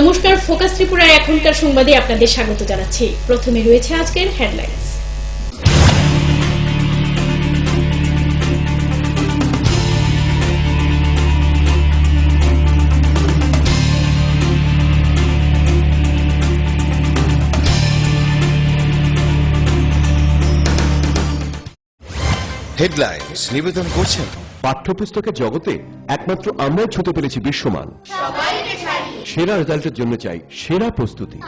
নমস্কার, ফোকাস ত্রিপুরার এখনকার সংবাদে আপনাদের স্বাগত জানাচ্ছি। প্রথমে রয়েছে আজকের হেডলাইন্স। হেডলাইন্স নিবেদন করছেন পাঠ্যপুস্তকের জগতে একমাত্র আমরাই ছুঁতে পেরেছি বিশ্বমান। সেরা রেজাল্টের জন্য চাই সেরা প্রস্তুতি।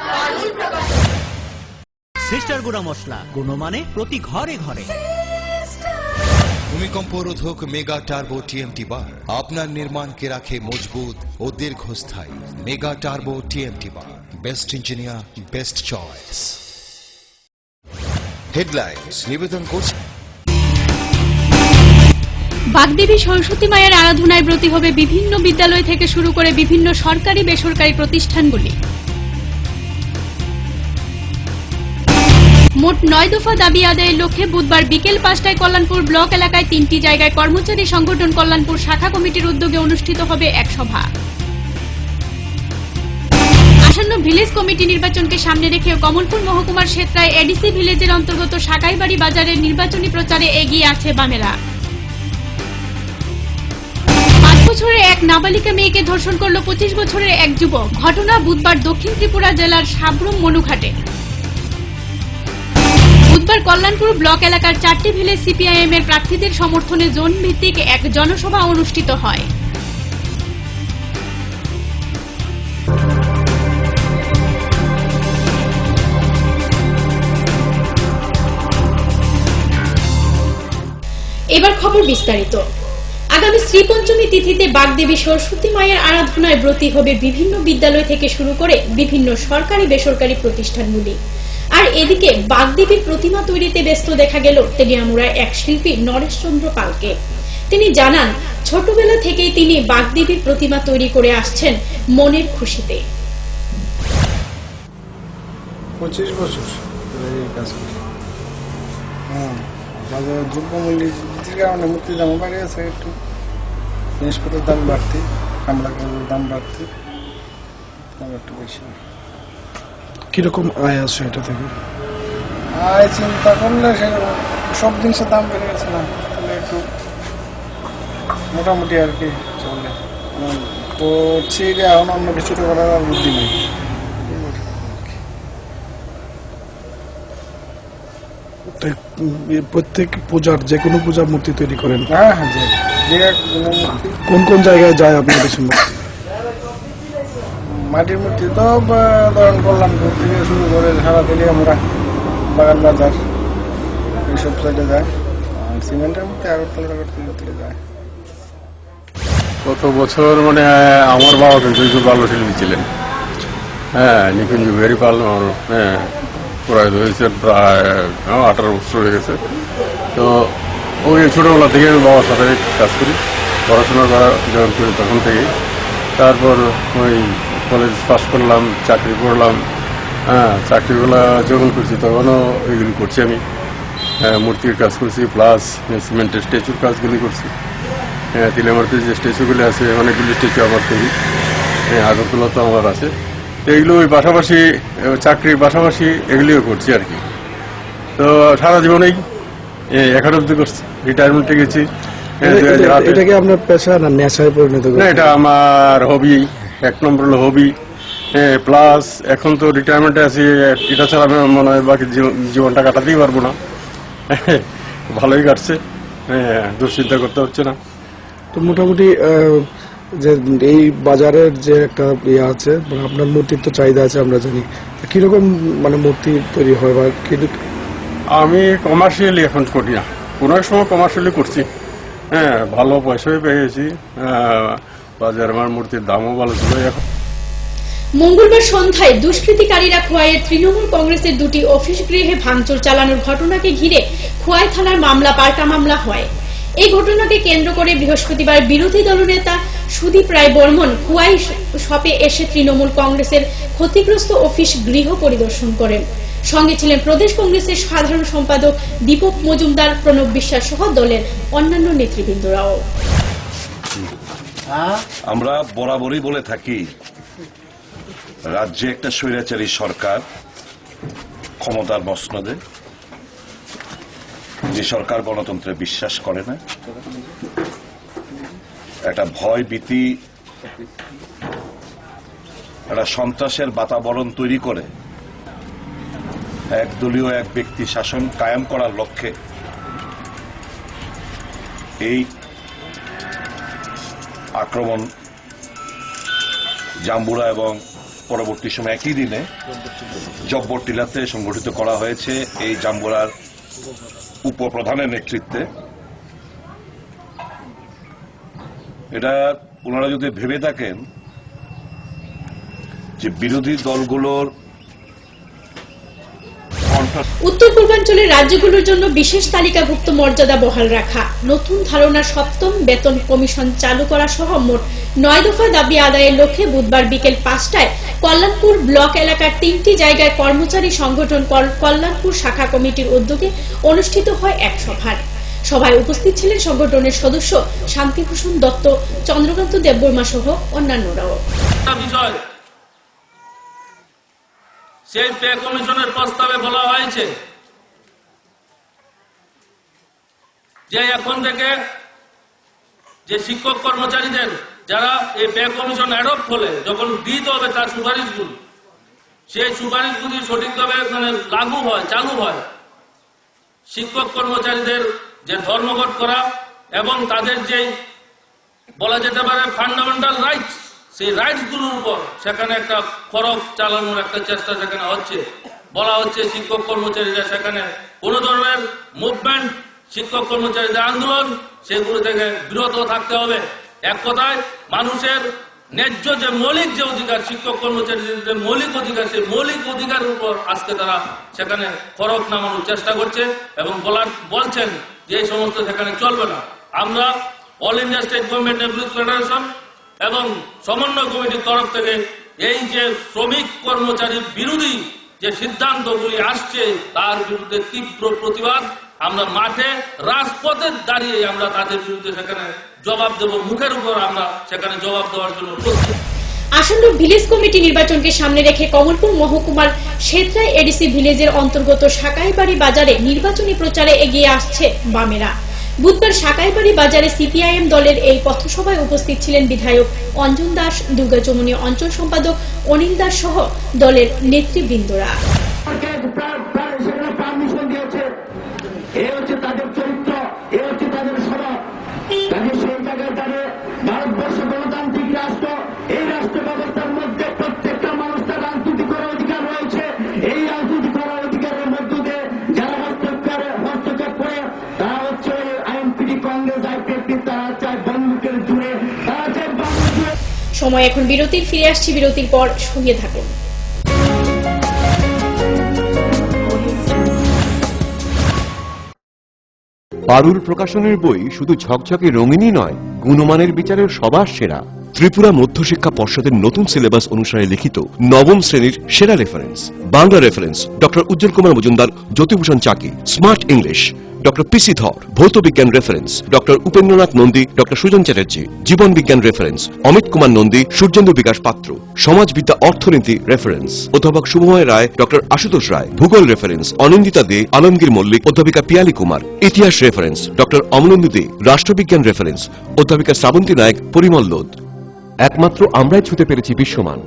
সিস্টার গুঁড়া মশলা, গুণমানে প্রতি ঘরে ঘরে। ভূমিকম্প রোধক মেগা টার্বো টিএমটি বার আপনার নির্মাণকে রাখে মজবুত ও দীর্ঘস্থায়ী। মেগা টার্বো টিএমটি বার, best engineer, best choice. Headlines নিবেদন করছেন বাগদেবী সরস্বতী মায়ের আরাধনায় ব্রতী হবে বিভিন্ন বিদ্যালয় থেকে শুরু করে বিভিন্ন সরকারি বেসরকারি প্রতিষ্ঠানগুলি। মোট 9 দফা দাবি আদায়ের লক্ষ্যে বুধবার বিকেল 5টায় কল্যাণপুর ব্লক এলাকায় 3টি জায়গায় কর্মচারী সংগঠন কল্যাণপুর শাখা কমিটির উদ্যোগে অনুষ্ঠিত হবে এক সভা। আসন্ন ভিলেজ কমিটি নির্বাচনকে সামনে রেখে কমলপুর মহকুমার সেত্রায় এডিসি ভিলেজের অন্তর্গত সাকাইবাড়ি বাজারের নির্বাচনী প্রচারে এগিয়ে আছে বামেরা। 5 বছরের এক নাবালিকা মেয়েকে ধর্ষণ করল 25 বছরের এক যুবক। ঘটনা বুধবার দক্ষিণ ত্রিপুরা জেলার সাব্রুম মনুঘাটে। বুধবার কল্যাণপুর ব্লক এলাকার 4টি ভিলেজ সিপিআইএম এর প্রার্থীদের সমর্থনে জোন ভিত্তিক এক জনসভা অনুষ্ঠিত হয়। এবার খবর বিস্তারিত। আগামী শ্রীপঞ্চমী তিথিতে বাগদেবী সরস্বতী মায়ের আরাধনায় ব্রতী হবে বিভিন্ন বিদ্যালয় থেকে শুরু করে বিভিন্ন সরকারি বেসরকারি প্রতিষ্ঠানগুলি। আর এদিকে বাগদেবীর প্রতিমা তৈরিতে ব্যস্ত দেখা গেল তেলিয়ামুড়ার এক শিল্পী নরেশ চন্দ্র পালকে। তিনি জানান, ছোটবেলা থেকেই তিনি বাগদেবীর প্রতিমা তৈরি করে আসছেন মনের খুশিতে। 25 বছর এই কাজ করি। বাজার দ্রব্যমূল্য বৃদ্ধির কারণে মূর্তির দাম বাড়ে গেছে, একটু জিনিসপত্রের দাম বাড়তি, কামড়া কাজের দাম বাড়তি, দাম একটু বেশি। কিরকম আয় আছে এটা থেকে? আয় চিন্তা করলে সেরকম সব জিনিসের দাম বেড়ে গেছে না, তাহলে একটু মোটামুটি আর কি চলে। করছি এখন অন্য কিছুটা করার আর বুদ্ধি নেই। প্রত্যেক পূজার যে কোনো পূজার মূর্তি তৈরি করেন? হ্যাঁ হ্যাঁ, মূর্তি। কোন কোন জায়গায় যায় আপনার দেশের মূর্তি? মাটির মূর্তি তো ধরেন কল্যাণপুর থেকে শুরু করে সারা তেলিয়ামুড়া, বাগান বাজার, এইসব সাইডে যায়। আর সিমেন্টের মূর্তি আগরতলা থেকে যায়। গত বছর মানে আমার বাবা কিন্তু ভালো শিল্পী ছিলেন। হ্যাঁ, নিকুঞ্জ ভেরি পাল প্রয়াত হয়েছে প্রায় 18 বছর হয়ে গেছে। তো ওই ছোটোবেলা থেকে আমি বাবার সাথে কাজ করি, পড়াশোনা করা যখন করি তখন থেকেই। তারপর ওই কলেজ পাস করলাম, চাকরি করলাম। চাকরিগুলো যখন করছি তখনও এগুলি করছি আমি। মূর্তির কাজ করছি, প্লাস সিমেন্টের স্ট্যাচুর কাজগুলি করছি। তিলেমারতে যে স্ট্যাচুগুলি আছে অনেকগুলি স্ট্যাচু আমার তৈরি, আগরতলা তো আমার আছে। তো এগুলো ওই পাশাপাশি চাকরির পাশাপাশি এগুলিও করছি আর কি। তো সারা জীবনেই এখন অব্দি করছি, রিটায়ারমেন্টে গেছি। এটা কি আপনার পেশা না নেশায় পরিণত? না, এটা আমার হবি, 1 নম্বর হলো হবি। প্লাস এখন তো রিটায়ারমেন্টে আছি, এটা ছাড়া আমি মনে হয় বাকি জীবনটা কাটাতেই পারবো না। ভালোই কাটছে, দুশ্চিন্তা করতে হচ্ছে না। তো মোটামুটি যে এই বাজারের যে একটা ইয়ে আছে, মানে আপনার মূর্তির তো চাহিদা আছে আমরা জানি, কিরকম মানে মূর্তি তৈরি হয় বা আমি কমার্শিয়ালি এখন করি না, কোনো এক সময় কমার্শিয়ালি করছি। ভালো পয়সাই পেয়ে গেছি, বাজার আমার মূর্তির দামও ভালো ছিল। এখন মঙ্গলবার সন্ধ্যায় দুষ্কৃতিকারীরা খোয়াইয়ের তৃণমূল কংগ্রেসের 2টি অফিস গৃহে ভাঙচুর চালানোর ঘটনাকে ঘিরে খোয়াই থানার মামলা পাল্টা মামলা হয়। এই ঘটনাকে কেন্দ্র করে বৃহস্পতিবার বিরোধী দলনেতা সুদীপ রায় বর্মন খোয়াই শপে এসে তৃণমূল কংগ্রেসের ক্ষতিগ্রস্ত অফিস গৃহ পরিদর্শন করেন। সঙ্গে ছিলেন প্রদেশ কংগ্রেসের সাধারণ সম্পাদক দীপক মজুমদার, প্রণব বিশ্বাস সহ দলের অন্যান্য নেতৃবৃন্দরাও। আমরা বরাবরই বলে থাকি রাজ্যে একটা স্বৈরাচারী সরকার ক্ষমতার মসনদে, যে সরকার গণতন্ত্রে বিশ্বাস করে না, একটা ভয় ভীতি, একটা সন্ত্রাসের বাতাবরণ তৈরি করে একদলীয় এক ব্যক্তি শাসন কায়েম করার লক্ষ্যে এই আক্রমণ জাম্বুরা এবং পরবর্তী সময় একই দিনে জব্বর টিলাতে সংগঠিত করা হয়েছে। এই জাম্বুরার উপপ্রধানের নেতৃত্বে। এটা ওনারা যদি ভেবে থাকেন যে বিরোধী দলগুলোর উত্তর পূর্বাঞ্চলের রাজ্যগুলোর জন্য বিশেষ তালিকাভুক্ত মর্যাদা বহাল রাখা, নতুন ধারণার 7ম বেতন কমিশন চালু করা সহ মোট 9 দফা দাবি আদায়ের লক্ষ্যে বুধবার বিকেল 5টায় কল্যাণপুর ব্লক এলাকার 3টি জায়গায় কর্মচারী সংগঠন কল্যাণপুর শাখা কমিটির উদ্যোগে অনুষ্ঠিত হয় এক সভায় উপস্থিত ছিলেন সংগঠনের সদস্য শান্তিভূষণ দত্ত, চন্দ্রকান্ত দেববর্মা সহ অন্যান্যরাও। সেই পে কমিশনের প্রস্তাবে বলা হয়েছে যে এখন থেকে যে শিক্ষক কর্মচারীদের যারা এই পে কমিশন অ্যাডপ্ট হলে যখন দিতে হবে তার সুপারিশগুলি, সেই সুপারিশগুলি সঠিকভাবে লাগু হয়, চালু হয়, শিক্ষক কর্মচারীদের যে ধর্মঘট করা এবং তাদের যে বলা যেতে পারে ফান্ডামেন্টাল রাইটস, সেই রাইটস গুলোর উপর সেখানে একটা খরচ চালানোর একটা চেষ্টা সেখানে হচ্ছে। বলা হচ্ছে শিক্ষক কর্মচারীরা সেখানে কোন ধরনের মুভমেন্ট, শিক্ষক কর্মচারীদের আন্দোলন, সেগুলো থেকে বিরত থাকতে হবে। এক কথায় মানুষের ন্যায্য যে মৌলিক যে অধিকার, শিক্ষক কর্মচারীদের মৌলিক অধিকার, সেই মৌলিক অধিকারের উপর আজকে তারা সেখানে খরচ নামানোর চেষ্টা করছে এবং বলছেন যে এই সমস্ত সেখানে চলবে না। আমরা all India state government employees federation এবং সমন্বয় কমিটির তরফ থেকে এই যে শ্রমিক কর্মচারী বিরোধী যে সিদ্ধান্তগুলি আসছে তার বিরুদ্ধে তীব্র প্রতিবাদ, আমরা মাঠে রাজপথে দাঁড়িয়ে আমরা তাদের বিরুদ্ধে সেখানে জবাব দেব, মুখের উপর আমরা সেখানে জবাব দেওয়ার জন্য প্রস্তুত। আসন্ন ভিলেজ কমিটি নির্বাচনকে সামনে রেখে কমলপুর মহকুমার শেত্রাই এডিসি ভিলেজের অন্তর্গত সাকাইবাড়ি বাজারে নির্বাচনী প্রচারে এগিয়ে আসছে বামেরা। বুধবার সাকাইবাড়ি বাজারে সিপিআইএম দলের এই পথসভায় উপস্থিত ছিলেন বিধায়ক অঞ্জন দাস, দুর্গাচমনি অঞ্চল সম্পাদক অনিল দাস সহ দলের নেতৃবৃন্দরা। ভারতবর্ষ গণতান্ত্রিক রাষ্ট্র, এই রাষ্ট্র ব্যবস্থার মধ্যে প্রত্যেকটা মানুষ তার রাজনীতি করার অধিকার রয়েছে। এই রাজনীতি করার অধিকারের মধ্য দিয়ে যারা হস্তক্ষেপ করে তারা হচ্ছে আইএনপিডি, কংগ্রেস, আইপিএফটি, তারা চায় বন্দুকের জুড়ে, তারা চায় বাংলা জুড়ে। সময় এখন বিরতির, ফিরে আসছি বিরতির পর, সঙ্গে থাকুন। পারুল প্রকাশনের বই শুধু ঝকঝকে রঙিনই নয়, গুণমানের বিচারের সবার সেরা। ত্রিপুরা মধ্যশিক্ষা পর্ষদের নতুন সিলেবাস অনুসারে লিখিত 9ম শ্রেণীর সেরা reference. Bangla reference doctor Ujjwal Kumar Majumdar, Jyotibhushan Chaki. Smart English doctor PC Dhar. ভৌত বিজ্ঞান reference doctor Upendranath Nandi, doctor Sujan Chatterjee. জীবন বিজ্ঞান রেফারেন্স অমিত কুমার নন্দী, সূর্যেন্দু বিকাশ পাত্র। সমাজবিদ্যা অর্থনীতি রেফারেন্স অধ্যাপক শুভময় রায়, ডক্টর আশুতোষ রায়। ভূগোল রেফারেন্স অনিন্দিতা দে, আলমগীর মল্লিক, অধ্যাপিকা পিয়ালি কুমার। ইতিহাস রেফারেন্স ডক্টর অমলেন্দু দে। রাষ্ট্রবিজ্ঞান রেফারেন্স অধ্যাপিকা শ্রাবন্তী নায়ক, পরিমল লোধ। একমাত্র আমরাই ছুতে পেরেছি বিশ্বমান।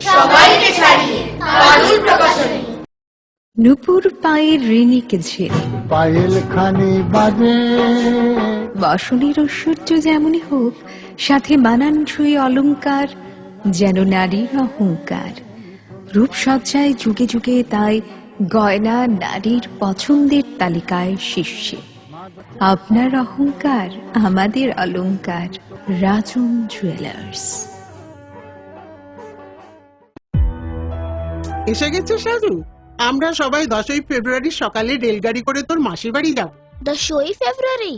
নুপুর পায়ের ঋণিক ঝিল, পায়েল খানি বাজে বসনের ঐশ্বর্য যেমনই হোক, সাথে মানানসই অলংকার, যেন নারীর অহংকার। রূপসজ্জায় যুগে যুগে তাই গয়না নারীর পছন্দের তালিকায় শীর্ষে। আপনার অহংকার আমাদের অলংকার। রাজন জুয়েলার্স। এসে গেছে সাজু, আমরা সবাই 10ই ফেব্রুয়ারি সকালে রেলগাড়ি করে তোর মাসির বাড়ি যাব। 10ই ফেব্রুয়ারি?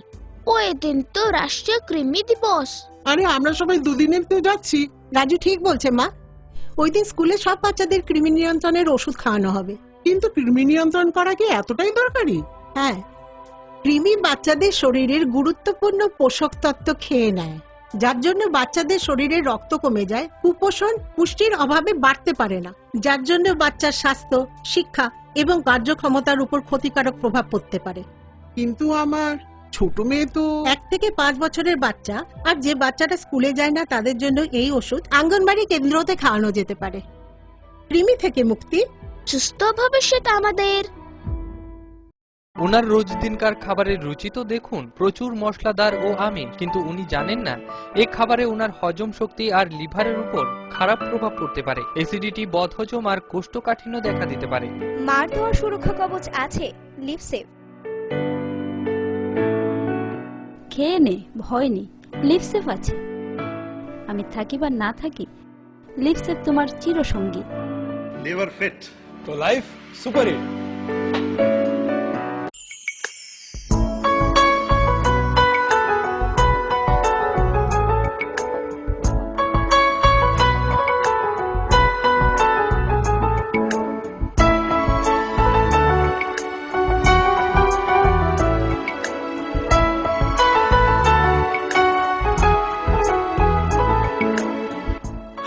ওই দিন তো রাষ্ট্রীয় কৃমি দিবস। আরে আমরা সবাই দুদিনের তো যাচ্ছি। রাজু ঠিক বলছে মা, ওই দিন স্কুলে সব বাচ্চাদের কৃমি নিয়ন্ত্রণের ওষুধ খাওয়ানো হবে। কিন্তু কৃমি নিয়ন্ত্রণ করা কি এতটাই দরকারি? হ্যাঁ, কৃমি বাচ্চাদের শরীরের গুরুত্বপূর্ণ পোষক তত্ত্ব খেয়ে নেয়, যার জন্য বাচ্চাদের শরীরে রক্ত কমে যায়, কুপোষণ পুষ্টির অভাবে বাড়তে পারে না, যার জন্য বাচ্চার স্বাস্থ্য, শিক্ষা এবং কার্যক্ষমতার উপর ক্ষতিকারক প্রভাব পড়তে পারে। কিন্তু আমার ছোট মেয়ে তো 1 থেকে 5 বছরের বাচ্চা আর যে বাচ্চাটা স্কুলে যায় না তাদের জন্য এই ওষুধ আঙ্গনবাড়ি কেন্দ্রতে খাওয়ানো যেতে পারে। কৃমি থেকে মুক্তি, সুস্থ ভবিষ্যৎ আমাদের। ওনার রোজ দিনকার খাবারের রুচি তো দেখুন, প্রচুর মশলাদার ও আমিষ, কিন্তু উনি জানেন না এই খাবারে ওনার হজম শক্তি আর লিভারের উপর খারাপ প্রভাব পড়তে পারে। অ্যাসিডিটি, বদহজম আর কোষ্ঠকাঠিন্য দেখা দিতে পারে। মার দেওয়া সুরক্ষা কবচ আছে লিভসেভ। খেয়ে নে, ভয় নেই, লিভসেভ আছে। আমি থাকি বা না থাকি, লিভসেভ তোমার চিরসঙ্গী। লিভার ফিট তো লাইফ সুপার হিট।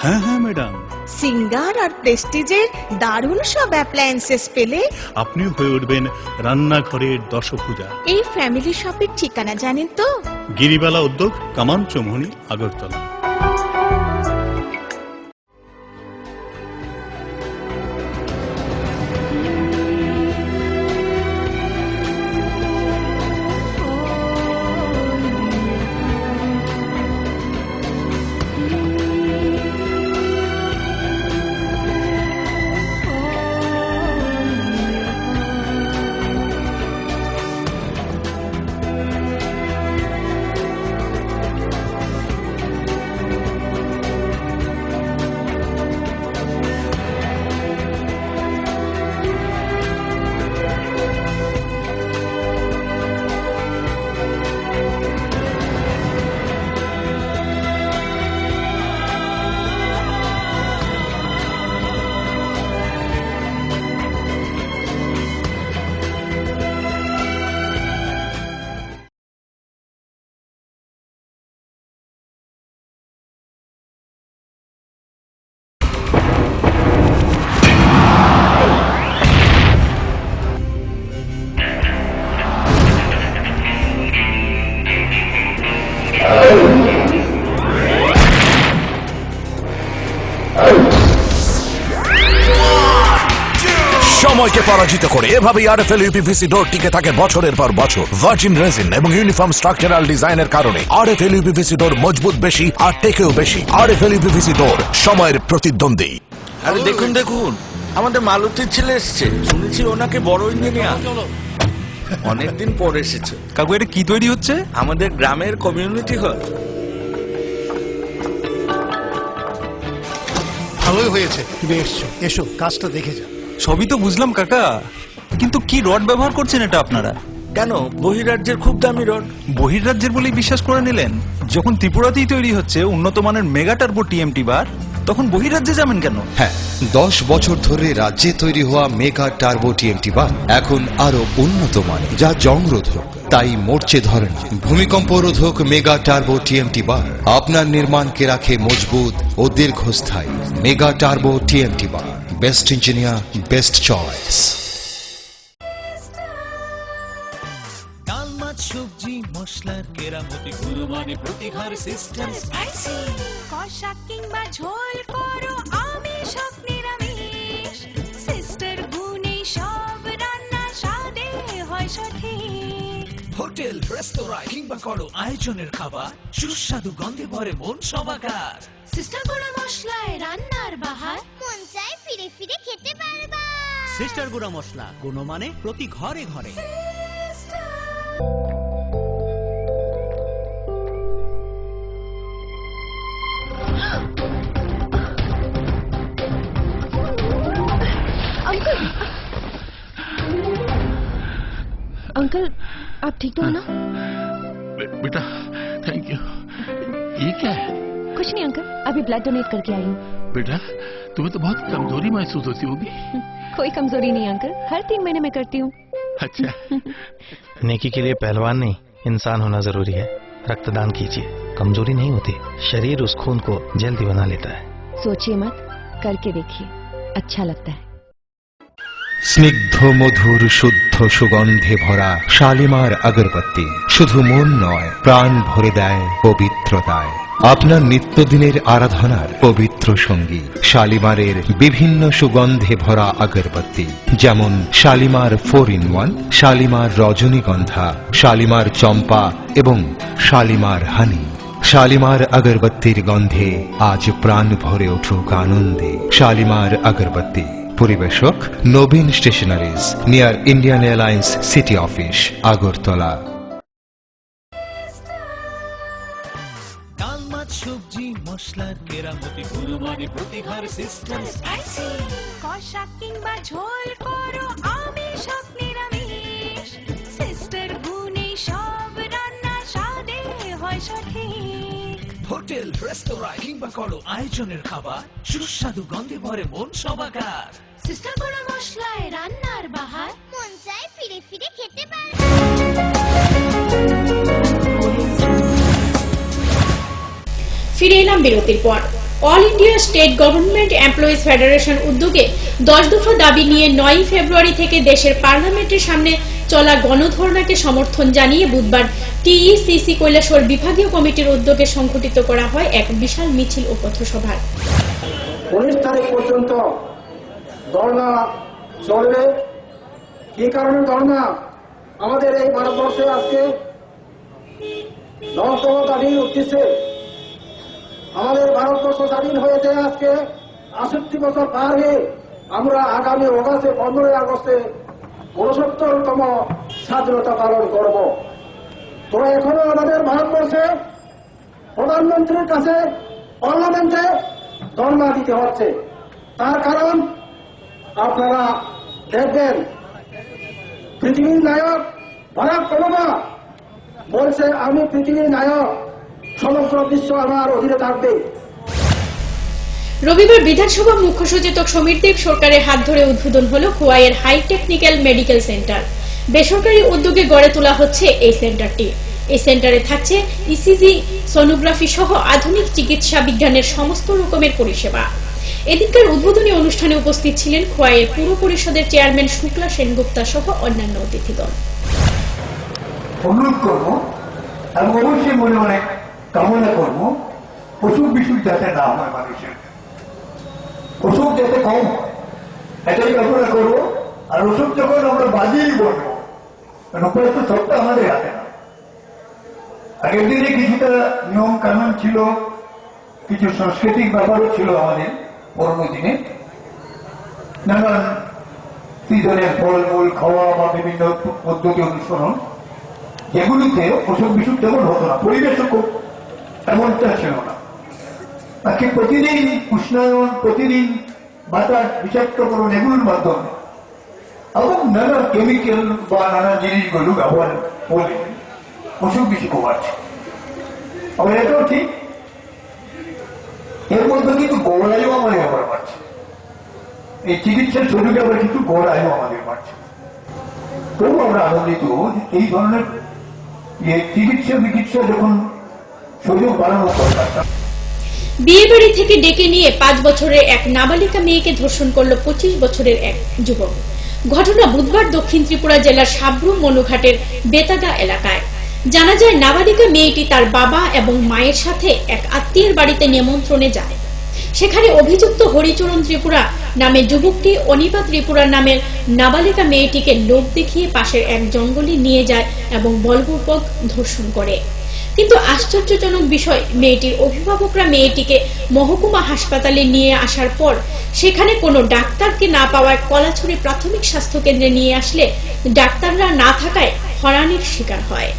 হ্যাঁ হ্যাঁ ম্যাডাম, সিঙ্গার আর প্রেস্টিজের দারুণ সব অ্যাপ্লায়েন্সেস পেলে আপনিও হয়ে উঠবেন রান্নাঘরের দশভুজা। এই ফ্যামিলি শপের ঠিকানা জানেন তো? গিরিবালা উদ্যোগ, কামান চৌমুহনী, আগরতলা। সময়কে পরাজিত করে এভাবেই আরএফএল ইউপিভিসি ডোর টিকে থাকে বছরের পর বছর। ভার্জিন রেজিন এবং ইউনিফর্ম স্ট্রাকচারাল ডিজাইনের কারণে আরএফএল ইউপিভিসি ডোর মজবুত বেশি আর টেকেও বেশি। আরএফএল ইউপিভিসি ডোর, সময়ের প্রতিদ্বন্দ্বী। আরে দেখুন দেখুন, আমাদের মালতীর ছেলে এসছে, শুনেছি ওনাকে বড় ইঞ্জিনিয়ার। অনেকদিন পর এসেছে। কাকু, এটা কি তৈরি হচ্ছে? আমাদের গ্রামের কমিউনিটি হল। ভালোই হয়েছে তুমি এসছো, এসো কাজটা দেখে যা। সবই তো বুঝলাম কাকা, কিন্তু কি রড ব্যবহার করছেন এটা আপনারা? কেন, বহিরাজ্যের খুব দামি রড। বহিরাজ্যের বলেই বিশ্বাস করে নিলেন? যখন ত্রিপুরাতেই তৈরি হচ্ছে উন্নত মানের মেগা টার্বো টিএমটি বার, তখন বহিরাজ্যে যাবেন কেন? হ্যাঁ, 10 বছর ধরে রাজ্যে তৈরি হওয়া মেগা টার্বো টিএমটি বার এখন আরো উন্নত মানের, যা জংরোধক, তাই মরচে ধরে না। ভূমিকম্প রোধক মেগা টার্বো টিএমটি বার আপনার নির্মাণকে রাখে মজবুত ও দীর্ঘস্থায়ী। মেগা টার্বো টিএমটি বার, বেস্ট ইঞ্জিনিয়ার, বেস্ট চয়েস। ডাল, মাছ, সবজি, মশলার কেরামতি, গুণমানে প্রতি ঘর সিস্টেম স্পাইসি। কষা কিংবা ঝোল করো আমিষ হোক নিরামিষ, সিস্টার গুণে সব রান্না স্বাদে হয় সঠিক। হোটেল, রেস্তোরাঁ কিংবা করো আয়োজনের খাবার, সুস্বাদু গন্ধে ভরে মন সবাকার। সিস্টার গুঁড়ো মশলায় রান্নার বাহার, মন চাই ফিরে ফিরে খেতে পারবা। সিস্টার গুঁড়ো মশলা, গুণমানে প্রতি ঘরে ঘরে। अंकल, आप ठीक तो हो ना? बेटा थैंक यू। ये क्या है? कुछ नहीं अंकल, अभी ब्लड डोनेट करके आई हूँ। बेटा तुम्हें तो बहुत कमजोरी महसूस होती होगी। कोई कमजोरी नहीं अंकल, हर 3 महीने में करती हूँ। अच्छा। नेकी के लिए पहलवान नहीं, इंसान होना जरूरी है। रक्तदान कीजिए। कमजोरी नहीं होती, शरीर उस खून को जल्दी बना लेता है। सोचिए मत, करके देखिए, अच्छा लगता है। স্নিগ্ধ মধুর শুদ্ধ সুগন্ধে ভরা শালিমার আগরবাতি শুধু মন নয়, প্রাণ ভরে দেয় পবিত্রতায়। আপনার নিত্যদিনের আরাধনার পবিত্র সঙ্গী শালিমারের বিভিন্ন সুগন্ধে ভরা আগরবাতি, যেমন শালিমার 4-in-1, শালিমার রজনীগন্ধা, শালিমার চম্পা এবং শালিমার হানি। শালিমার আগরবাতির গন্ধে আজ প্রাণ ভরে উঠুক আনন্দে। শালিমার আগরবাতি। পরিবেশক Nabin stationeries, near Indian Airlines city office, Agartala. ডাল মাছ সবজি মশলার কেরামতি গুণমানে প্রতি ঘর সিস্টেম স্পাইসি। কষা কিংবা ঝোল করো আমিষ হোক নিরামিষ, সিস্টার গুণে সব রান্না স্বাদে হয় সঠিক। হোটেল রেস্তোরাঁ কিংবা করো আয়োজনের খাবার, সুস্বাদু গন্ধে ভরে মন সবাকার। সিস্টার গুঁড়ো মশলায় রান্নার বাহার, মন চায় ফিরে ফিরে খেতে পারে। ফিরে এলাম বিরতির পর। All India state government employees federation উদ্যোগে 10 দফা দাবি নিয়ে 9 ফেব্রুয়ারি থেকে দেশের পার্লামেন্টের সামনে চলা গণধর্ণাকে সমর্থন জানিয়ে বুধবার টিইসিসি কৈলাসহর বিভাগীয় কমিটির উদ্যোগে সংগঠিত করা হয় এক বিশাল মিছিল ও পথসভা। 19 তারিখ পর্যন্ত ধর্ণা চলবে। কি কারণে ধর্ণা? আমাদের এই ভারতবর্ষে আজকে 9তম দাবি উঠতেছে। আমাদের ভারতবর্ষ স্বাধীন হয়েছে আজকে 68 বছর পার হয়ে আমরা আগামী অগাস্টে 15 আগস্টে 69তম স্বাধীনতা পালন করব। তো এখনো আমাদের ভারতবর্ষে প্রধানমন্ত্রীর কাছে পার্লামেন্টে ধর্ণা দিতে হচ্ছে। তার কারণ আপনারা দেখবেন পৃথিবীর নায়ক বারাক ওবামা বলছে, আমি পৃথিবীর নায়ক, সমগ্র বিশ্ব আমার অধীনে থাকবে। রবিবার বিধানসভা মুখ্য সচেতক সমীর দেব সরকারের হাত ধরে উদ্বোধন হলো খোয়াইয়ের হাই টেকনিক্যাল মেডিকেল সেন্টার। বেসরকারি উদ্যোগে গড়ে তোলা হচ্ছে এই সেন্টারটি। এই সেন্টারে থাকছে ইসিজি, সোনোগ্রাফি সহ আধুনিক চিকিৎসা বিজ্ঞানের সমস্ত রকমের পরিষেবা। এদিনকার উদ্বোধনী অনুষ্ঠানে উপস্থিত ছিলেন খোয়াইয়ের পুর পরিষদের চেয়ারম্যান শুক্লা সেনগুপ্তা সহ অন্যান্য অতিথিগণ। অনুরোধ করবো এবং অবশ্যই মনে মনে কামনা করবো অসুখ বিসুখ যাতে না হয়, মানুষের অসুখ যাতে কম হয়, এটাই কামনা করবো। আর অসুখ যখন আমরা বাজিয়েই বলবো, উপায় তো সবটা আমাদের হাতে না। আগের দিনে কিছুটা নিয়ম কানুন ছিল, কিছু সাংস্কৃতিক ব্যাপারও ছিল আমাদের পুরনো দিনে। নানান সিজনের ফলমূল খাওয়া বা বিভিন্ন পদ্ধতি অনুসরণ, যেগুলিতে অসুখ বিসুখ তেমন হতো না, পরিবেশও খুব এমনটা ছিল না। তাকে প্রতিদিন উষ্ণায়ন, প্রতিদিন বাতাস বিষাক্তকরণ এগুলোর মাধ্যমে এবং নানা কেমিক্যাল বা নানা জিনিসগুলো ব্যবহার করে অসুখ বিসুখ বাড়ছে। আবার এটাও ঠিক, এর মধ্যে কিন্তু গৌড়ায়ও আমাদের ব্যাপার বাড়ছে। এই চিকিৎসার সুযোগে আবার কিছু গৌড়ায়ও আমাদের বাড়ছে। তবু আমরা আনন্দিত এই ধরনের চিকিৎসা যখন সুযোগ বাড়ানো দরকার। বিয়ে বাড়ি থেকে ডেকে নিয়ে 5 বছরের এক নাবালিকা মেয়েকে ধর্ষণ করল 25 বছরের এক যুবক। ঘটনা বুধবার দক্ষিণ ত্রিপুরা জেলার সাবরুম মনুঘাটের বেতাগা এলাকায়। জানা যায় নাবালিকা মেয়েটি তার বাবা এবং মায়ের সাথে এক আত্মীয়ের বাড়িতে নিমন্ত্রণে যায়। সেখানে অভিযুক্ত হরিচরণ ত্রিপুরা নামে যুবকটি অনিপা ত্রিপুরা নামের নাবালিকা মেয়েটিকে লোভ দেখিয়ে পাশের এক জঙ্গলে নিয়ে যায় এবং বলপূর্বক ধর্ষণ করে। কিন্তু আশ্চর্যজনক বিষয়, মেয়েটির অভিভাবকরা মেয়েটিকে মহকুমা হাসপাতালে নিয়ে আসার পর সেখানে কোনো ডাক্তারকে না পাওয়ায় কলাছড়ি প্রাথমিক স্বাস্থ্য কেন্দ্রে নিয়ে আসলে ডাক্তাররা না থাকায় হয়রানির শিকার হয়।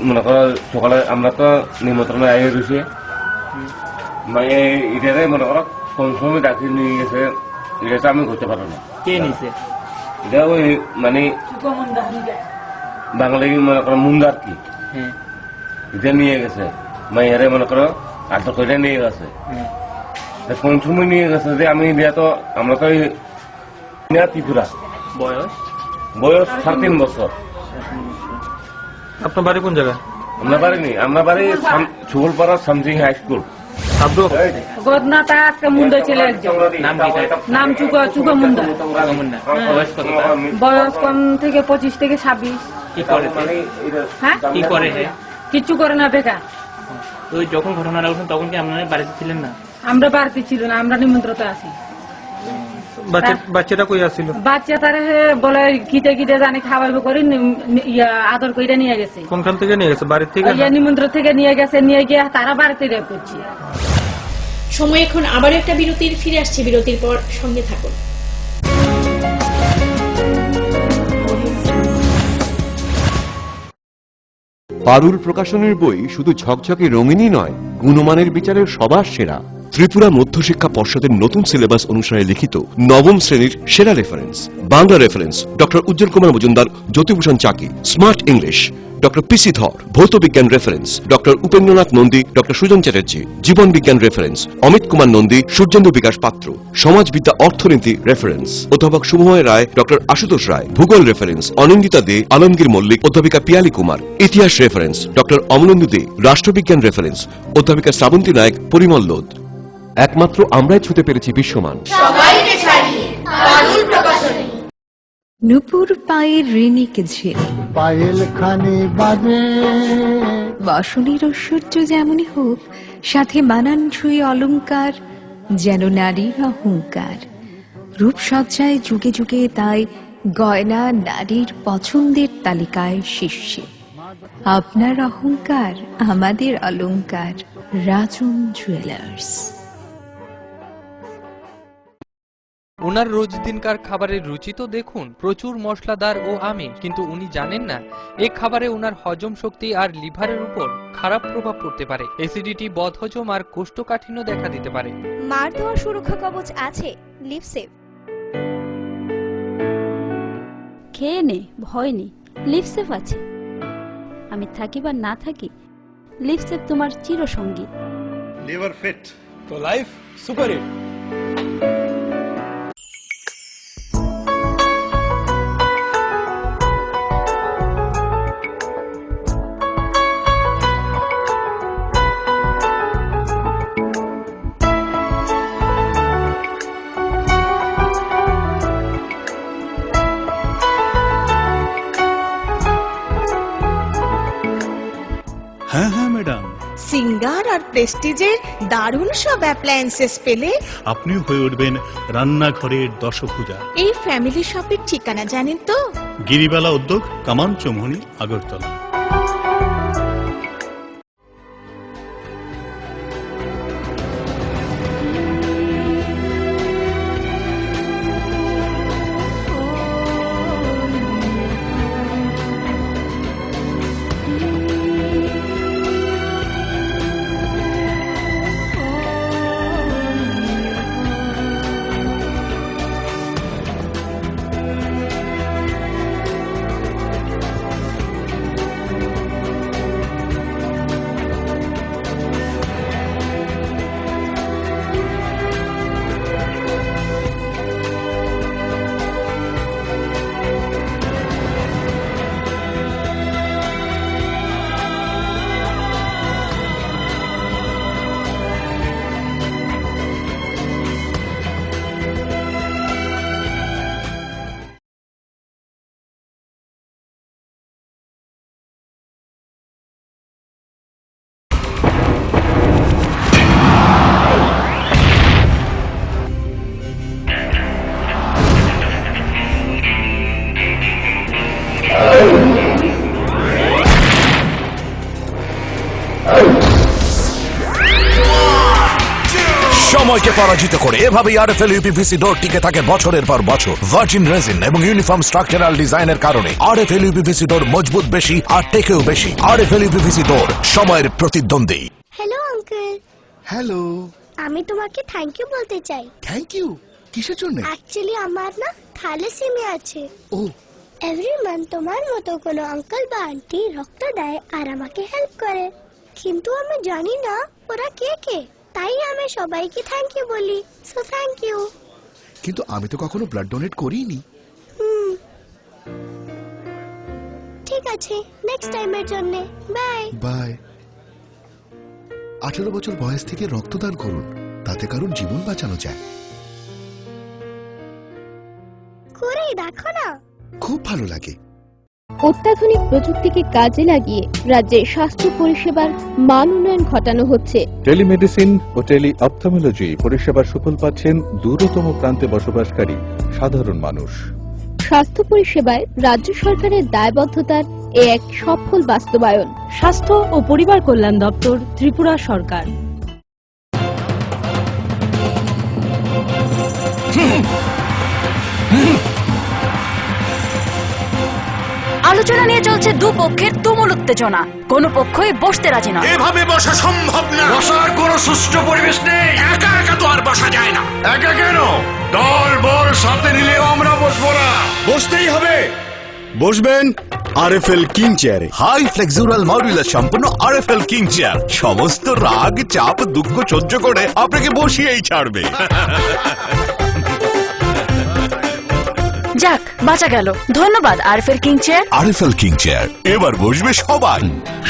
মনে করো সকালে আমরা তো নিমন্ত্রণে আগে রয়েছি, এটাতে মনে করো কোন সময় ডাক্তার নিয়ে গেছে, এটা আমি করতে পারবো না। কে নিছে এটা? ওই মানে বাঙালি মনে করো মুন্দার কি এটা নিয়ে গেছে, মাইয়ারে মনে করো আটক করে নিয়ে গেছে। কোন সময় নিয়ে গেছে যে আমি দিয়া তো আমরা তো ত্রিপুরা, বয়স 3.5 বছর। আপনার বাড়ি কোন জায়গায়? আমরা বাড়ি আমরা বাড়ি সুবলপাড়া সামথিং হাই স্কুল। গদনাটা আজকে মুন্ডা ছেলে একজন, নাম চুকা মুন্ডা। বয়স কম থেকে 25 থেকে 26। হ্যাঁ কি করে? কিচ্ছু করে না, বেকার। তো যখন ঘটনাটা ঘটল তখন কি আপনারা বাড়িতে ছিলেন না? আমরা বাড়িতে ছিল না, আমরা নিমন্ত্রিত আছি। বাচ্চাটা কই আসছিল? বাচ্চা তারে বলে কিতে কিতে জানি খাওয়াইব করে আদর করে নিয়ে গেছে। কোনখান থেকে নিয়ে গেছে? বাড়ি থেকে? নিমন্ত্রণ থেকে নিয়ে গেছে, নিয়ে গিয়ে তারা বাড়িতে রেপ করছে। সময় এখন আবার একটা বিরতির, ফিরে আসছে বিরতির পর, সঙ্গে থাকুন। পারুল প্রকাশনের বই শুধু ঝকঝকে রঙিনই নয়, গুণমানের বিচারের সবার সেরা। ত্রিপুরা মধ্যশিক্ষা পর্ষদের নতুন সিলেবাস অনুসারে লিখিত নবম শ্রেণীর সেরা reference. Bangla reference doctor Ujjwal Kumar Majumdar, Jyotibhushan Chaki. Smart English doctor PC Dhar. ভৌত বিজ্ঞান reference doctor Upendranath Nandi, doctor Sujan Chatterjee. জীবন বিজ্ঞান রেফারেন্স অমিত কুমার নন্দী, সূর্যেন্দু বিকাশ পাত্র। সমাজবিদ্যা অর্থনীতি রেফারেন্স অধ্যাপক শুভময় রায়, ডক্টর আশুতোষ রায়। ভূগোল রেফারেন্স অনিন্দিতা দে, আলমগীর মল্লিক, অধ্যাপিকা পিয়ালি কুমার। ইতিহাস রেফারেন্স ডক্টর অমলেন্দু দে। রাষ্ট্রবিজ্ঞান রেফারেন্স অধ্যাপিকা শ্রাবন্তী নায়ক, পরিমল লোধ। একমাত্র আমরাই ছুতে পেরেছি বিশ্বমান। নুপুর পায়ের ঋণিক ঝিল, পায়েল খানি বাজে। বসনের ঐশ্বর্য যেমনই হোক, সাথে মানানসই অলংকার, যেন নারীর অহংকার। রূপসজ্জায় যুগে যুগে তাই গয়না নারীর পছন্দের তালিকায় শীর্ষে। আপনার অহংকার আমাদের অলংকার। রাজন জুয়েলার্স। ওনার রোজ দিনকার খাবারের রুচি তো দেখুন, প্রচুর মশলাদার ও আমিষ, কিন্তু উনি জানেন না এই খাবারে ওনার হজম শক্তি আর লিভারের উপর খারাপ প্রভাব পড়তে পারে। অ্যাসিডিটি, বদহজম আর কোষ্ঠকাঠিন্য দেখা দিতে পারে। মার দেওয়া সুরক্ষা কবচ আছে লিভসেভ। খেয়ে নে, ভয় নেই, লিভসেভ আছে। আমি থাকি বা না থাকি, লিভসেভ তোমার চিরসঙ্গী। লিভার ফিট তো লাইফ সুপার হিট। হ্যাঁ হ্যাঁ ম্যাডাম, সিঙ্গার আর প্রেস্টিজের দারুণ সব অ্যাপ্লায়েন্সেস পেলে আপনিও হয়ে উঠবেন রান্নাঘরের দশভুজা। এই ফ্যামিলি শপের ঠিকানা জানেন তো? গিরিবালা উদ্যোগ, কামান চৌমুহনী, আগরতলা। সময়কে পরাজিত করে এভাবেই আরএফএল ইউপিভিসি ডোর টিকে থাকে বছরের পর বছর। ভার্জিন রেজিন এবং ইউনিফর্ম স্ট্রাকচারাল ডিজাইনের কারণে আরএফএল ইউপিভিসি ডোর মজবুত বেশি আর টেকেও বেশি। আরএফএল ইউপিভিসি ডোর, সময়ের প্রতিদ্বন্দ্বী। Hello uncle. হ্যালো। আমি তোমাকে থ্যাংক ইউ বলতে চাই। থ্যাংক ইউ কিসের জন্য? অ্যাকচুয়ালি আমার না থ্যালাসেমিয়া আছে। ও। এভরি মান্থ তোমার মতো কোনো আঙ্কেল বা আন্টি রক্ত দেয় আর আমাকে হেল্প করে, কিন্তু আমি জানি না ওরা কে কে, তাই আমি সবাইকে থ্যাংক ইউ বলি। So thank you. কিন্তু আমি তো কখনো ব্লাড ডোনেট করিনি। ঠিক আছে, নেক্সট টাইমের জন্য বাই। বাই। 18 বছর বয়স থেকে রক্তদান করুন, তাতে কারণ জীবন বাঁচানো যায়। করেই দেখো না, খুব ভালো লাগে। অত্যাধুনিক প্রযুক্তিকে কাজে লাগিয়ে রাজ্যে স্বাস্থ্য পরিষেবার মান উন্নয়ন ঘটানো হচ্ছে। টেলিমেডিসিন ও টেলি অপথলমোলজি পরিষেবার সুফল পাচ্ছেন দূরতম প্রান্তে বসবাসকারী সাধারণ মানুষ। স্বাস্থ্য পরিষেবায় রাজ্য সরকারের দায়বদ্ধতার এক সফল বাস্তবায়ন। স্বাস্থ্য ও পরিবার কল্যাণ দপ্তর, ত্রিপুরা সরকার। আলোচনা নিয়ে চলছে দুপক্ষের তুমুল উত্তেজনা, কোনো পক্ষই বসতে রাজি নয়। এভাবে বসা সম্ভব না, বসার কোনো সুষ্ঠু পরিবেশ নেই। একা একা তো আর বসা যায় না। একা কেন, দল বল সাথে নিলেও আমরা বসবো না। বসতেই হবে। বসবেন আরএফএল কিং চেয়ারে। হাই ফ্লেক্সুরাল মডুলার সম্পন্ন আরএফএল কিং চেয়ার সমস্ত রাগ চাপ দুঃখ সহ্য করে আপনাকে বসিয়েই ছাড়বে। যাক, বাঁচা গেল। ধন্যবাদ RFL king chair. RFL king chair, এবার বসবে সবাই।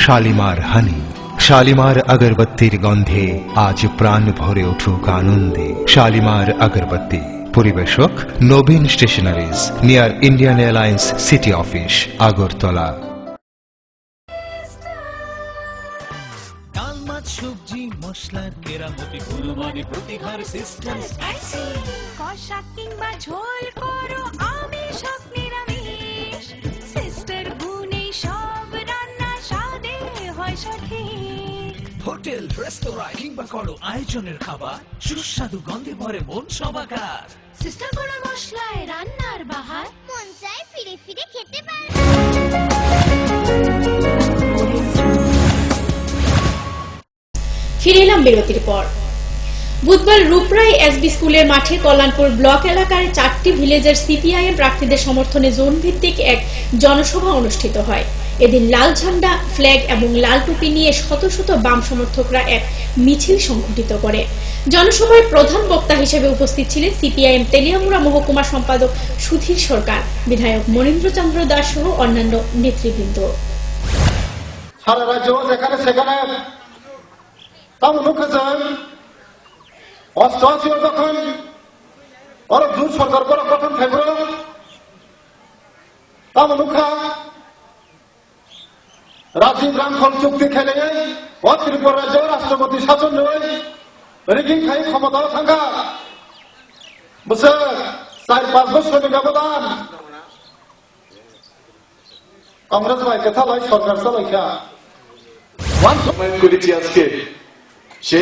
শালিমার হানি, শালিমার আগরবত্তির গন্ধে আজ প্রাণ ভরে উঠুক আনন্দে। শালিমার আগরবত্তি, পরিবেশক Nabin stationeries, near Indian Airlines city office, Agartala. ডাল মাছ সবজি মশলার কেরামতি গুণমানে প্রতিহার সিস্টেম স্পাইসি। কষা কিংবা ঝোল করো আমিষ হোক নিরামিষ, সিস্টার গুণে সব রান্না স্বাদে হয় সঠিক। হোটেল রেস্তোরাঁ কিংবা করো আয়োজনের খাবার, সুস্বাদু গন্ধে ভরে মন সবাকার। সিস্টার কোনো মশলায় রান্নার বাহার, মন চায় ফিরে ফিরে খেতে পারে। ফিরে এলাম বিরতির পর। বুধবার রূপরাই এসবি স্কুলের মাঠে কল্যাণপুর ব্লক এলাকার 4টি ভিলেজের সিপিআইএম প্রার্থীদের সমর্থনে জোন ভিত্তিক এক জনসভা অনুষ্ঠিত হয়। এদিন লাল ঝান্ডা, ফ্ল্যাগ এবং লাল টুপি নিয়ে শত শত বাম সমর্থকরা এক মিছিল সংঘটিত করে। জনসভায় প্রধান বক্তা হিসেবে উপস্থিত ছিলেন সিপিআইএম তেলিয়ামুড়া মহকুমা সম্পাদক সুধীর সরকার, বিধায়ক মনীন্দ্র চন্দ্র দাস সহ অন্যান্য নেতৃবৃন্দ। সারা রাজ্য যেখানে সেখানে অষ্টআশি যখন ওরা জোট সরকার করা গঠন থাকবে তামনুখা রাজীব রামফল চুক্তি খেলে ও ত্রিপুরা রাজ্য রাষ্ট্রপতি শাসন নয় রিগিং খাই ক্ষমতা থাকা বুঝছে 4-5 বছরের ব্যবধান কংগ্রেস ভাই কথা লাই সরকার চালাইখা করেছি আজকে সে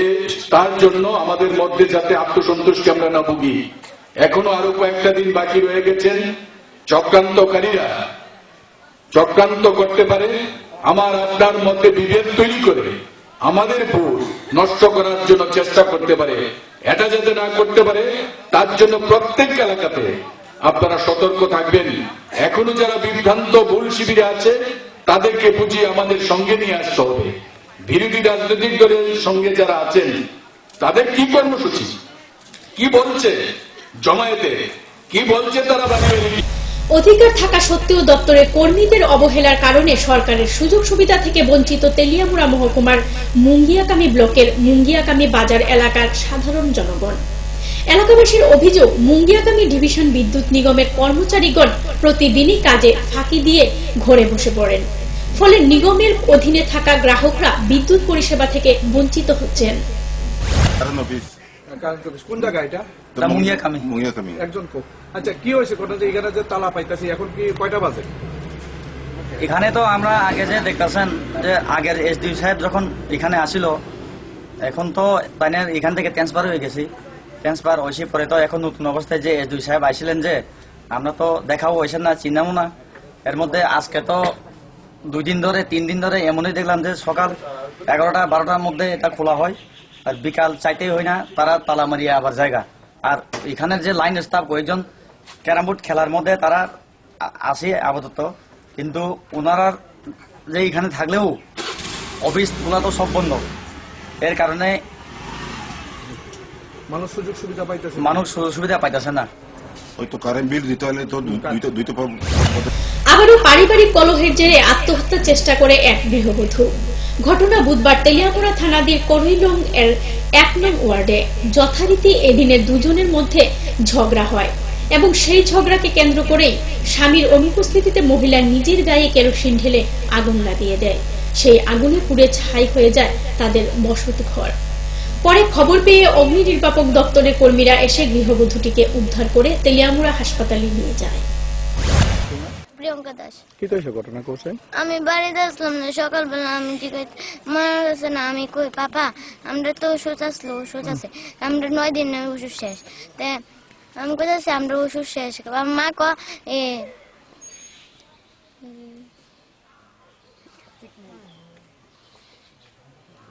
তার জন্য আমাদের মধ্যে যাতে আত্মসন্তুষ্টি আমরা না ভুগি। এখনো আরো কয়েকটা দিন বাকি রয়ে গেছেন। চক্রান্তকারীরা চক্রান্ত করতে পারে, আমার আপনার মধ্যে বিভেদ তৈরি করে আমাদের ভোট নষ্ট করার জন্য চেষ্টা করতে পারে। এটা যাতে না করতে পারে তার জন্য প্রত্যেক এলাকাতে আপনারা সতর্ক থাকবেন। এখনো যারা বিভ্রান্ত ভুল শিবিরে আছে তাদেরকে বুঝিয়ে আমাদের সঙ্গে নিয়ে আসতে হবে। বিরোধী রাজনৈতিক দলের সঙ্গে যারা আছেন তাদের কি কর্মসূচি, কি বলছে জমায়েতে, কি বলছে তারা বাড়ি অধিকার থাকা সত্ত্বেও দপ্তরের কর্মীদের অবহেলার কারণে সরকারের সুযোগ সুবিধা থেকে বঞ্চিত তেলিয়ামুড়া মহকুমার মুঙ্গিয়াকামী ব্লকের মুঙ্গিয়াকামী বাজার এলাকার সাধারণ জনগণ। এলাকাবাসীর অভিযোগ, মুঙ্গিয়াকামী ডিভিশন বিদ্যুৎ নিগমের কর্মচারীগণ প্রতিদিনই কাজে ফাঁকি দিয়ে ঘরে বসে পড়েন, ফলে নিগমের অধীনে থাকা গ্রাহকরা বিদ্যুৎ পরিষেবা থেকে বঞ্চিত হচ্ছেন। কোন জায়গা এটা? মুঙ্গিয়াকামী। একজন কোক। আচ্ছা, কি হয়েছে ঘটনা যে এখানে যে তালা পাইতাছি, এখন কি কয়টা বাজে? এখানে তো আমরা আগে যে দেখতেছেন যে আগের এসডি সাহেব যখন এখানে আসিল, এখন তো তাই এখান থেকে ট্রান্সফার হয়ে গেছি। ট্রান্সফার হয়েছে পরে তো এখন নতুন অবস্থায় যে এসডি সাহেব আসছিলেন, যে আমরা তো দেখাও হয়েছেন না, চিনামো না। এর মধ্যে আজকে তো 2 দিন ধরে 3 দিন ধরে এমনই দেখলাম যে সকাল 11টা-12টার মধ্যে এটা খোলা হয় আর বিকাল 4টায় হয় না, তারা তালা মারিয়ে আবার জায়গা। আর এখানের যে লাইন স্টাফ কয়েকজন ক্যারাম বোর্ড খেলার মধ্যে তারা আসে আপাতত, কিন্তু ওনারা যে এখানে থাকলেও অফিসগুলো তো সব বন্ধ। এর কারণে মানুষ সুযোগ সুবিধা পাইতেছে না। ওই তো কারেন্ট বিল দিতে হলে তো আবারও পারিবারিক কলহের জেরে আত্মহত্যার চেষ্টা করে এক গৃহবধূ। ঘটনা বুধবার তেলিয়ামুড়া থানাধীন করইলং এর 1 নং ওয়ার্ডে। যথারীতি এদিনে দুজনের মধ্যে ঝগড়া হয় এবং সেই ঝগড়াকে কেন্দ্র করেই স্বামীর অনুপস্থিতিতে মহিলা নিজের গায়ে কেরোসিন ঢেলে আগুন লাগিয়ে দেয়। সেই আগুনে পুড়ে ছাই হয়ে যায় তাদের বসত ঘর। পরে খবর পেয়ে অগ্নি নির্বাপক দপ্তরের কর্মীরা এসে গৃহবধূটিকে উদ্ধার করে তেলিয়ামুড়া হাসপাতালে নিয়ে যায়। প্রিয়ঙ্কা দাস। কি তো ঘটনা করছে? আমি বাড়িতে আসলাম না, সকালবেলা আমি ঠিক মারা গেছে না, আমি কই পাপা আমরা তো ওষুধ আসলো, ওষুধ আছে, আমরা 9 দিন ওষুধ শেষ, তাই আমি কোথায় আমরা ওষুধ শেষ। আমার মা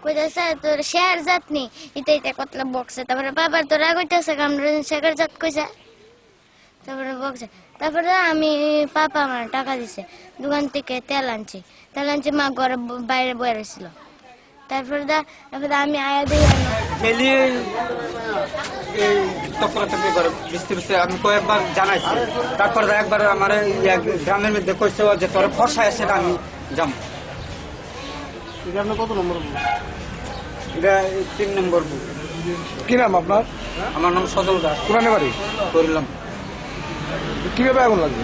কইতাছে তোর শেয়ার জাত নেই, এটা কতলা বক্সে। তারপরে বাবার তো রাগ হইতেছে, আমরা শেয়ার জাত কইছে, তারপরে বক্সে। তারপরে আমি পাপা আমার টাকা দিছে, দোকান থেকে তেল আনছি, মা ঘরে বাইরে বয়ে রয়েছিল। তারপরে আমি আয়া দিই আমি কয়েকবার জানাইছি। তারপরে একবার আমার গ্রামের মধ্যে কইছে যে তোর ফর্সা আছে, আমি যাবো। কত নম্বর? এটা 3 নম্বর। কি নাম আপনার? আমার নাম সজল দাস। কোরআনে বাড়ি? করলাম। কিভাবে আগুন লাগবে?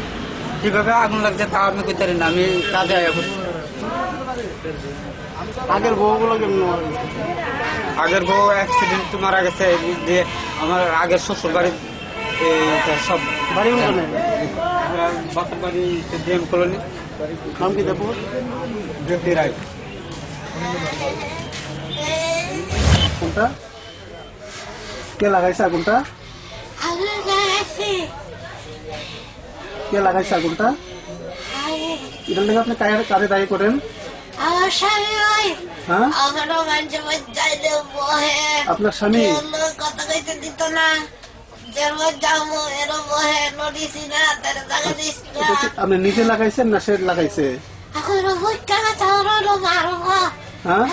কিভাবে আগুন লাগছে তা আমি কইতে পারি না, আমি কাজে আয়া করছি। আগের বউগুলো কেমন? আগের বউ অ্যাক্সিডেন্ট মারা গেছে। যে আমার আগের শ্বশুর বাড়ি সব বাড়ি বাপের বাড়ি ডিএম কলোনি। নাম কি দেবো? জ্যোতি রায়। কোনটা? কে লাগাইছে আগুনটা? কে লাগাইছে আগুনটা? এটার লেগে আপনি কারে দায়ী করেন? আমার স্বামী। হ্যাঁ, আপনার স্বামী কথা কইতে দিত না, আপনি নিজে লাগাইছেন না সে লাগাইছে? হ্যাঁ,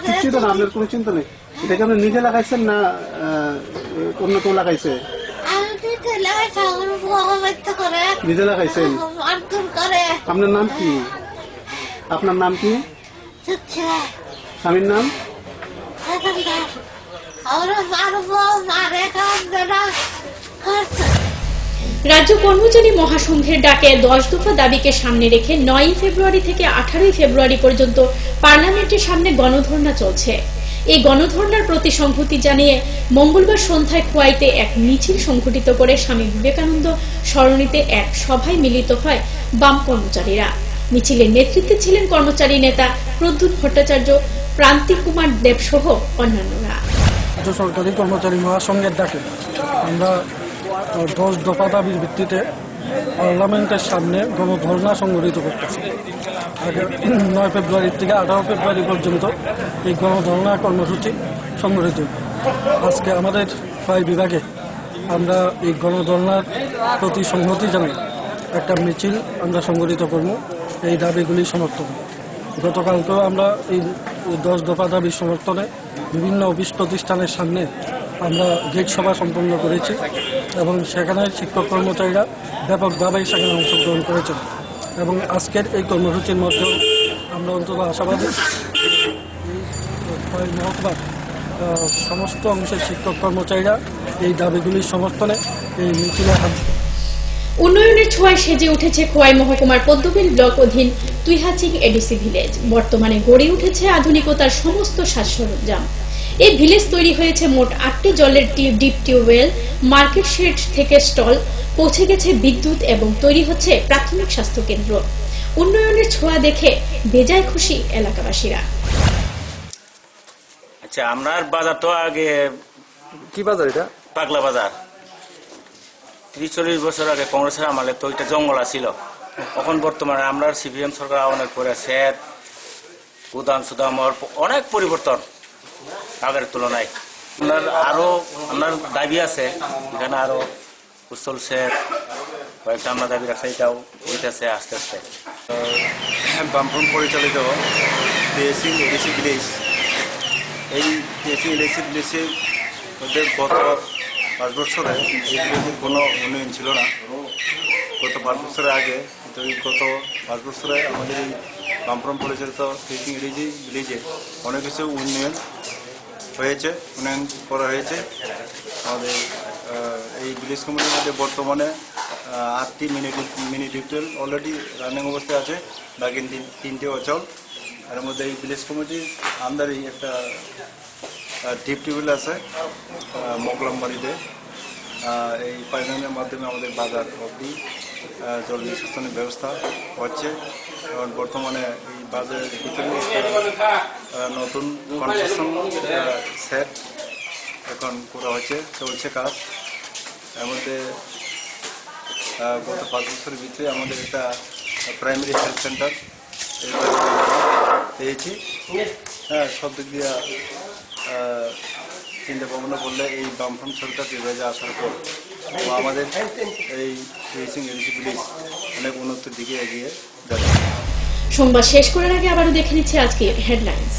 কিচ্ছু তো না, আপনার কোনো চিন্তা নেই। এটাকে আপনি নিজে লাগাইছেন না অন্য কেউ লাগাইছে? নিজে লাগাইছেন। আপনার নাম কি? আপনার নাম কি? স্বামীর নাম? রাজ্য কর্মচারী মহাসংঘের ডাকে 10 দফা দাবিকে সামনে রেখে 9 ফেব্রুয়ারি থেকে 18 ফেব্রুয়ারি পর্যন্ত পার্লামেন্টের সামনে গণধর্ণা চলছে। এই গণধর্ণার প্রতি সংহতি জানিয়ে মঙ্গলবার সন্ধ্যায় খোয়াইতে এক মিছিল সংঘটিত করে স্বামী বিবেকানন্দ সরণিতে এক সভায় মিলিত হয় বাম কর্মচারীরা। মিছিলের নেতৃত্বে ছিলেন কর্মচারী নেতা প্রদ্যুৎ ভট্টাচার্য, প্রান্তিক কুমার দেব সহ অন্যান্যরা। সরকারি কর্মচারী মহাসংঘের ডাকে আমরা 10 দফা দাবির ভিত্তিতে পার্লামেন্টের সামনে গণধর্ণা সংগঠিত করতেছি। আগে 9 ফেব্রুয়ারি থেকে 18 ফেব্রুয়ারি পর্যন্ত এই গণধর্ণা কর্মসূচি সংগঠিত। আজকে আমাদের প্রায় বিভাগে আমরা এই গণধর্ণার প্রতি সংহতি জানাই একটা মিছিল আমরা সংগঠিত করব এই দাবিগুলি সমর্থনে। গতকালকেও আমরা এই 10 দফা দাবির সমর্থনে বিভিন্ন অফিস প্রতিষ্ঠানের সামনে আমরা গেট সভা সম্পন্ন করেছি এবং সেখানে শিক্ষক কর্মচারীরা ব্যাপকভাবে সেখানে অংশগ্রহণ করেছেন এবং আজকের এই কর্মসূচির মধ্যে আমরা অন্তত আশাবাদী এই মহকুমার সমস্ত অংশের শিক্ষক কর্মচারীরা এই দাবিগুলির সমর্থনে এই মিছিলে হাত। উন্নয়নের ছোঁয়ায় সেজে উঠেছে খোয়াই মহকুমার পদ্মবিল ব্লক অধীন তুইহাচিং এডিসি ভিলেজ। বর্তমানে গড়ে উঠেছে আধুনিকতার সমস্ত সাজ সরঞ্জাম। এই ভিলেজ তৈরি হয়েছে মোট 8টি জলের ডিপ টিউবওয়েল, মার্কেট শেড থেকে স্টল, পৌঁছে গেছে বিদ্যুৎ এবং তৈরি হচ্ছে প্রাথমিক স্বাস্থ্য কেন্দ্র। উন্নয়নের ছোঁয়া দেখে বেজায় খুশি এলাকাবাসীরা। আচ্ছা, আমরার বাজার তো আগে কি বাজার? এটা পাগলা বাজার। 30-40 বছর আগে কংগ্রেসের আমলে তো এটা জঙ্গল ছিল। এখন বর্তমানে আমরা সিপিএম সরকার অনেক করে সেট গুদাম সুদাম অনেক পরিবর্তন আগের তুলনায়। আপনার দাবি আছে এখানে আরো উচ্চল সেট কয়েকটা আমরা দাবি রাখছি, এটাও হইতেছে আস্তে আস্তে। বামফ্রন্ট পরিচালিত পিএসসি এডিসি ভিলেজ, এই পিএসসি এডিসি ভিলেজের মধ্যে গত 5 বছরে এই ভিলেজের কোনো উন্নয়ন ছিল না। গত 5 বছরের আগে, তো গত 5 বছরে আমাদের এই বামফ্রন্ট পরিচালিত ফিশিং এডিসি ভিলেজে অনেক কিছু উন্নয়ন করা হয়েছে। আমাদের এই ভিলেজ কমিটির মধ্যে বর্তমানে 8টি মিনি টিউবওয়েল অলরেডি রানিং অবস্থায় আছে, বাকি 3টে অচল। এর মধ্যে এই ভিলেজ কমিটির আন্ডারেই একটা ডিপ টিউবওয়েল আছে মোগলামবাড়িতে। এই পাইপলাইনের মাধ্যমে আমাদের বাজার অবধি জল নিষ্কাশনের ব্যবস্থা হচ্ছে। এবং বর্তমানে এই বাজারের ভিতরে নতুন কনস্ট্রাকশন সেট এখন করা হচ্ছে, চলছে কাজ। এর মধ্যে গত 5 বছরের ভিতরে আমাদের একটা প্রাইমারি হেলথ সেন্টার পেয়েছি। সব দিক দিয়ে চিন্তা ভাবনা করলে এই বামফ্রন্ট সরকার বিভাগে আসার পর আমাদের এই ফিশিং এডিসি ভিলেজ অনেক উন্নতির দিকে এগিয়ে যাচ্ছে। সংবাদ শেষ করার আগে আবারও দেখে নিচ্ছে আজকে হেডলাইন্স।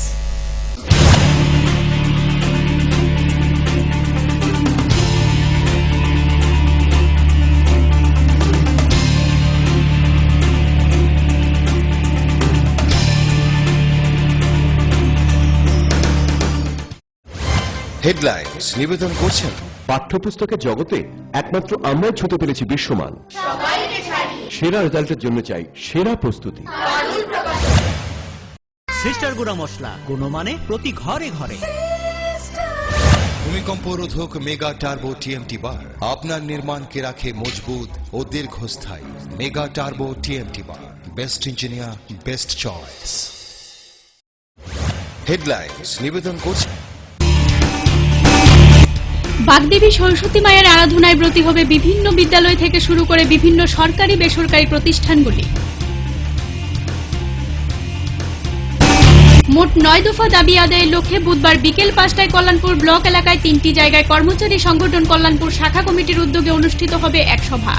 হেডলাইন্স নিবেদন করছেন পাঠ্যপুস্তকের জগতে একমাত্র আমরাই ছুঁতে পেরেছি বিশ্বমান। সেরা রেজাল্টের জন্য চাই সেরা প্রস্তুতি। সিস্টার গুঁড়া মশলা, গুণমানে প্রতি ঘরে ঘরে। ভূমিকম্প রোধক মেগা টার্বো টিএমটি বার আপনার নির্মাণকে রাখে মজবুত ও দীর্ঘস্থায়ী। মেগা টার্বো টিএমটি বার, best engineer, best choice. Headlines নিবেদন করছেন বাগদেবী সরস্বতী মায়ের আরাধনায় ব্রতী হবে বিভিন্ন বিদ্যালয় থেকে শুরু করে বিভিন্ন সরকারি বেসরকারি প্রতিষ্ঠানগুলি। মোট 9 দফা দাবি আদায়ের লক্ষ্যে বুধবার বিকেল 5টায় কল্যাণপুর ব্লক এলাকায় 3টি জায়গায় কর্মচারী সংগঠন কল্যাণপুর শাখা কমিটির উদ্যোগে অনুষ্ঠিত হবে এক সভা।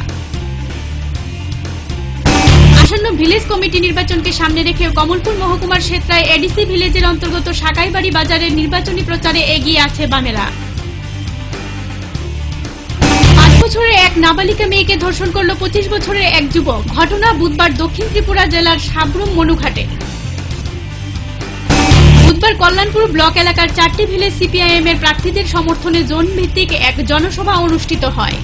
আসন্ন ভিলেজ কমিটি নির্বাচনকে সামনে রেখে কমলপুর মহকুমার সেত্রায় এডিসি ভিলেজের অন্তর্গত সাকাইবাড়ি বাজারের নির্বাচনী প্রচারে এগিয়ে আছে বামেরা। 5 বছরের এক নাবালিকা মেয়েকে ধর্ষণ করল 25 বছরের এক যুবক। ঘটনা বুধবার দক্ষিণ ত্রিপুরা জেলার সাব্রুম মনুঘাটে। বুধবার কল্যাণপুর ব্লক এলাকার 4টি ভিলেজ সিপিআইএম এর প্রার্থীদের সমর্থনে জোন ভিত্তিক এক জনসভা অনুষ্ঠিত হয়।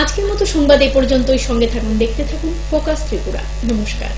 আজকের মতো সংবাদ এই পর্যন্তই। সঙ্গে থাকুন, দেখতে থাকুন ফোকাস ত্রিপুরা। নমস্কার।